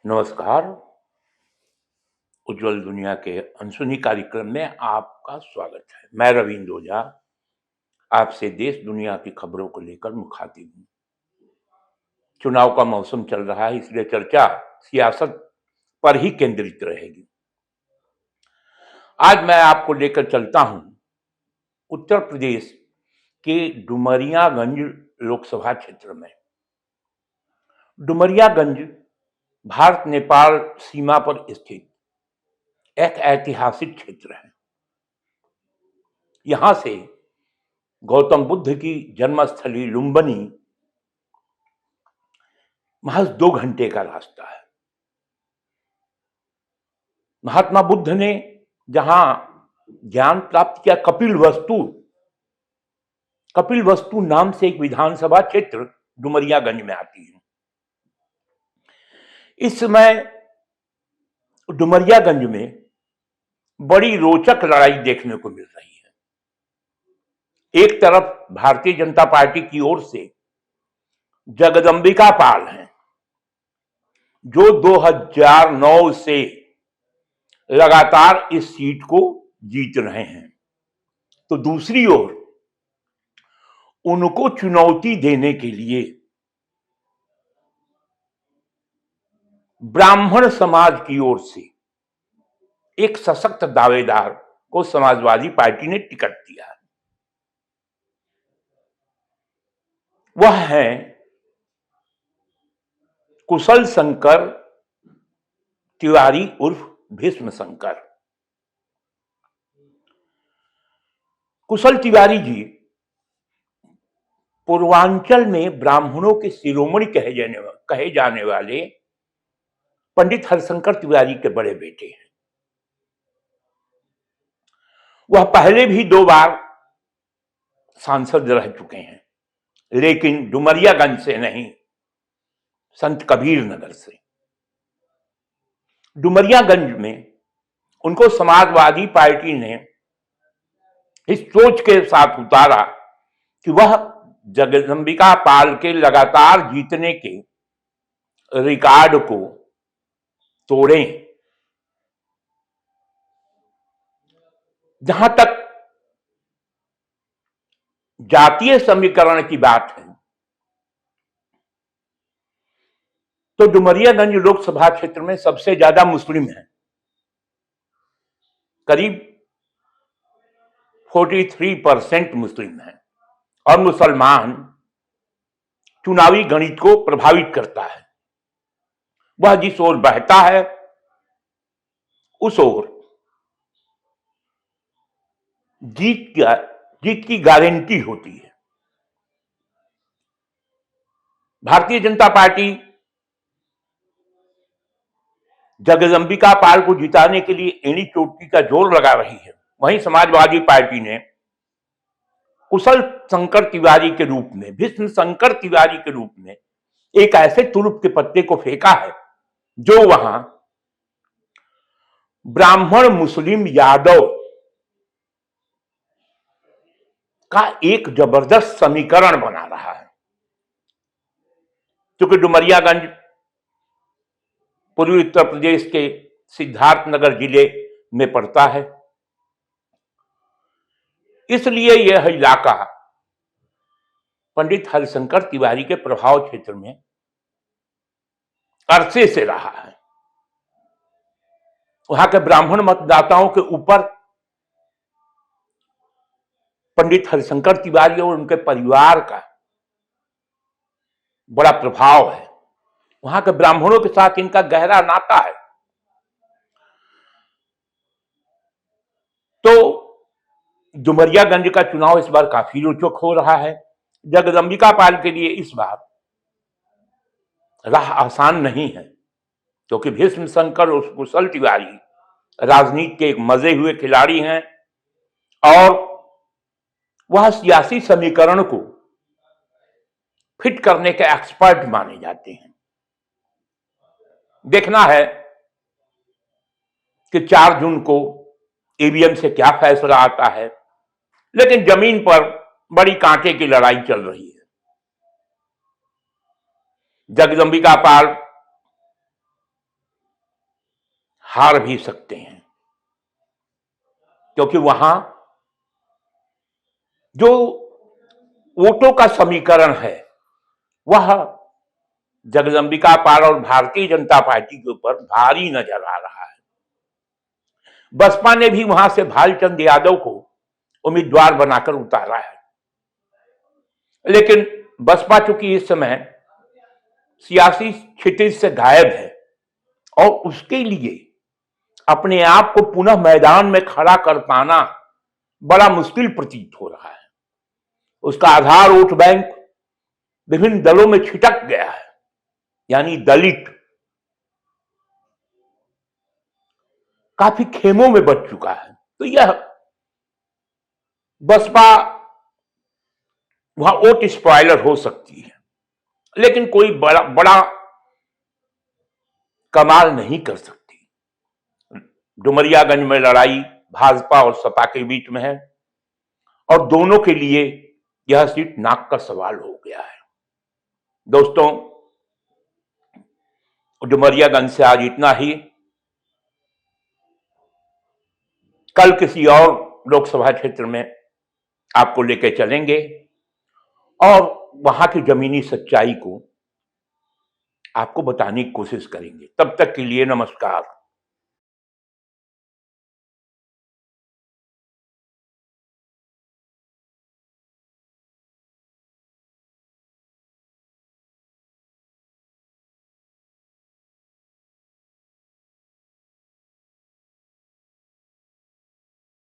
नमस्कार। उज्जवल दुनिया के अनसुनी कार्यक्रम में आपका स्वागत है। मैं रवींद्र ओझा आपसे देश दुनिया की खबरों को लेकर मुखातिब हूँ। चुनाव का मौसम चल रहा है, इसलिए चर्चा सियासत पर ही केंद्रित रहेगी। आज मैं आपको लेकर चलता हूँ उत्तर प्रदेश के डुमरियागंज लोकसभा क्षेत्र में। डुमरियागंज भारत नेपाल सीमा पर स्थित एक ऐतिहासिक क्षेत्र है। यहां से गौतम बुद्ध की जन्मस्थली लुम्बिनी महज 2 घंटे का रास्ता है। महात्मा बुद्ध ने जहां ज्ञान प्राप्त किया, कपिल वस्तु नाम से एक विधानसभा क्षेत्र डुमरियागंज में आती है। इस समय डुमरियागंज में बड़ी रोचक लड़ाई देखने को मिल रही है। एक तरफ भारतीय जनता पार्टी की ओर से जगदंबिका पाल हैं, जो 2009 से लगातार इस सीट को जीत रहे हैं, तो दूसरी ओर उनको चुनौती देने के लिए ब्राह्मण समाज की ओर से एक सशक्त दावेदार को समाजवादी पार्टी ने टिकट दिया है। वह है कुशल शंकर तिवारी उर्फ भीष्म शंकर। कुशल तिवारी जी पूर्वांचल में ब्राह्मणों के शिरोमणि कहे जाने वाले पंडित हरिशंकर तिवारी के बड़े बेटे हैं। वह पहले भी 2 बार सांसद रह चुके हैं, लेकिन डुमरियागंज से नहीं, संत कबीर नगर से। डुमरियागंज में उनको समाजवादी पार्टी ने इस सोच के साथ उतारा कि वह जगदंबिका पाल के लगातार जीतने के रिकॉर्ड को तोड़ें। जहां तक जातीय समीकरण की बात है, तो डुमरियागंज लोकसभा क्षेत्र में सबसे ज्यादा मुस्लिम हैं। करीब 43% मुस्लिम हैं, और मुसलमान चुनावी गणित को प्रभावित करता है। वह जिस ओर बहता है, उस ओर जीत की गारंटी होती है। भारतीय जनता पार्टी जगदंबिका पाल को जिताने के लिए एड़ी चोटी का जोर लगा रही है। वहीं समाजवादी पार्टी ने कुशल शंकर तिवारी के रूप में, भीष्म शंकर तिवारी के रूप में एक ऐसे तुरुप के पत्ते को फेंका है जो वहां ब्राह्मण मुस्लिम यादव का एक जबरदस्त समीकरण बना रहा है। क्योंकि डुमरियागंज पूर्वी उत्तर प्रदेश के सिद्धार्थनगर जिले में पड़ता है, इसलिए यह इलाका पंडित हरिशंकर तिवारी के प्रभाव क्षेत्र में अरसे से रहा है। वहां के ब्राह्मण मतदाताओं के ऊपर पंडित हरिशंकर तिवारी और उनके परिवार का बड़ा प्रभाव है। वहां के ब्राह्मणों के साथ इनका गहरा नाता है। तो डुमरियागंज का चुनाव इस बार काफी रोचक हो रहा है। जगदंबिका पाल के लिए इस बार राह आसान नहीं है, क्योंकि भीष्म शंकर और कुशल तिवारी राजनीति के एक मजे हुए खिलाड़ी हैं, और वह सियासी समीकरण को फिट करने के एक्सपर्ट माने जाते हैं। देखना है कि 4 जून को ईवीएम से क्या फैसला आता है, लेकिन जमीन पर बड़ी कांटे की लड़ाई चल रही है। जगदंबिका पाल हार भी सकते हैं, क्योंकि वहां जो वोटों का समीकरण है वह जगदंबिका पाल और भारतीय जनता पार्टी के ऊपर भारी नजर आ रहा है। बसपा ने भी वहां से भालचंद्र यादव को उम्मीदवार बनाकर उतारा है, लेकिन बसपा चूंकि इस समय सियासी क्षितिज से गायब है और उसके लिए अपने आप को पुनः मैदान में खड़ा कर पाना बड़ा मुश्किल प्रतीत हो रहा है। उसका आधार वोट बैंक विभिन्न दलों में छिटक गया है, यानी दलित काफी खेमों में बच चुका है। तो यह बसपा वहां वोट स्पॉइलर हो सकती है, लेकिन कोई बड़ा कमाल नहीं कर सकती। डुमरियागंज में लड़ाई भाजपा और सपा के बीच में है और दोनों के लिए यह सीट नाक का सवाल हो गया है। दोस्तों, डुमरियागंज से आज इतना ही। कल किसी और लोकसभा क्षेत्र में आपको लेकर चलेंगे और वहां की जमीनी सच्चाई को आपको बताने की कोशिश करेंगे। तब तक के लिए नमस्कार।